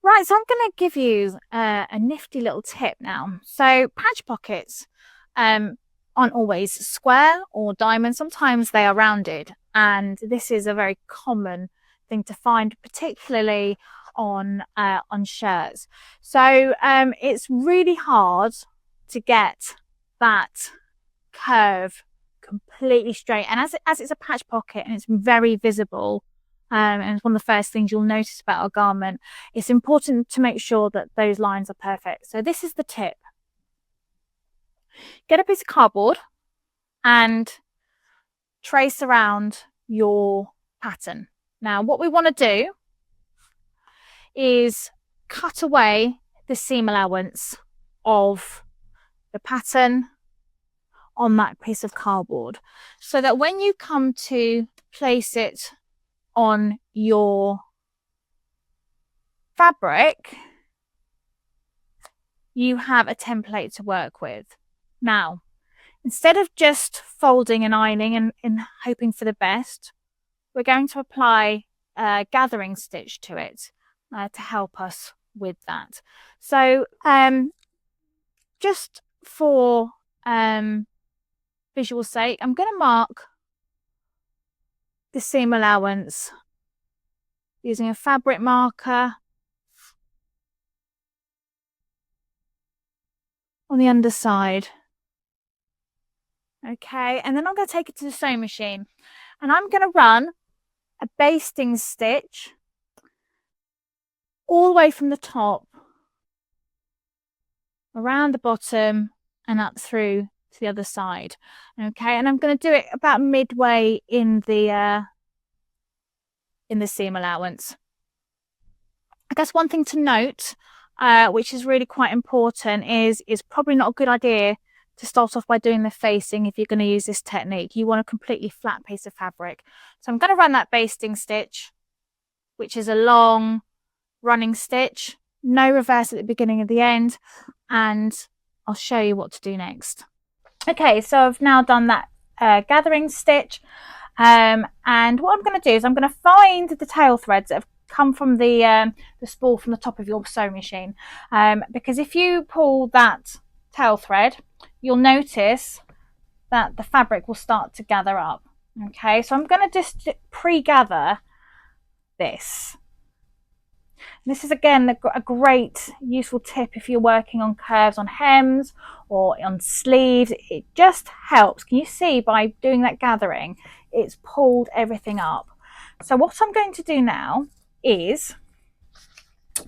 Right, so I'm going to give you a nifty little tip now. So patch pockets aren't always square or diamond. Sometimes they are rounded, and this is a very common thing to find, particularly on shirts. So it's really hard to get that curve completely straight. And as it's a patch pocket and it's very visible, and it's one of the first things you'll notice about a garment, it's important to make sure that those lines are perfect. So this is the tip. Get a piece of cardboard and trace around your pattern. Now, what we want to do is cut away the seam allowance of the pattern on that piece of cardboard, so that when you come to place it on your fabric, you have a template to work with. Now, instead of just folding and ironing and hoping for the best, we're going to apply a gathering stitch to it to help us with that. So just for visual sake, I'm going to mark the seam allowance using a fabric marker on the underside. Okay, and then I'm going to take it to the sewing machine and I'm going to run a basting stitch all the way from the top around the bottom and up through to the other side. Okay, and I'm going to do it about midway in the seam allowance. I guess one thing to note, which is really quite important, is probably not a good idea to start off by doing the facing if you're going to use this technique. You want a completely flat piece of fabric. So I'm going to run that basting stitch, which is a long running stitch, no reverse at the beginning and the end, and I'll show you what to do next. Okay, so I've now done that gathering stitch, and what I'm going to do is I'm going to find the tail threads that have come from the spool from the top of your sewing machine, because if you pull that tail thread, you'll notice that the fabric will start to gather up. Okay, so I'm going to just pre-gather this. This is again a great useful tip if you're working on curves on hems or on sleeves. It just helps. Can you see by doing that gathering, it's pulled everything up. So what I'm going to do now is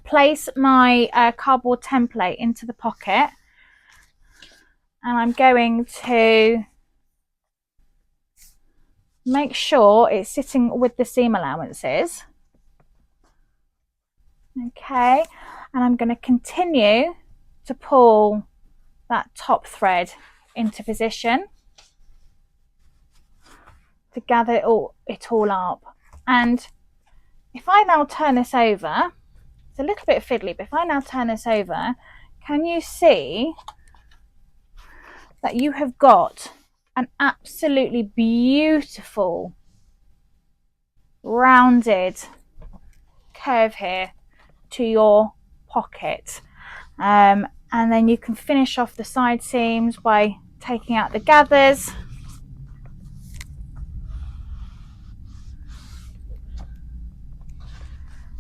place my cardboard template into the pocket, and I'm going to make sure it's sitting with the seam allowances. Okay, and I'm going to continue to pull that top thread into position to gather it all up. And if I now turn this over, it's a little bit fiddly, but if I now turn this over, can you see that you have got an absolutely beautiful rounded curve here to your pocket, and then you can finish off the side seams by taking out the gathers.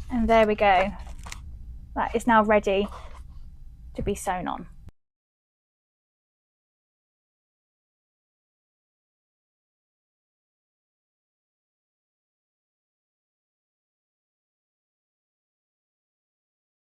And there we go. That is now ready to be sewn on.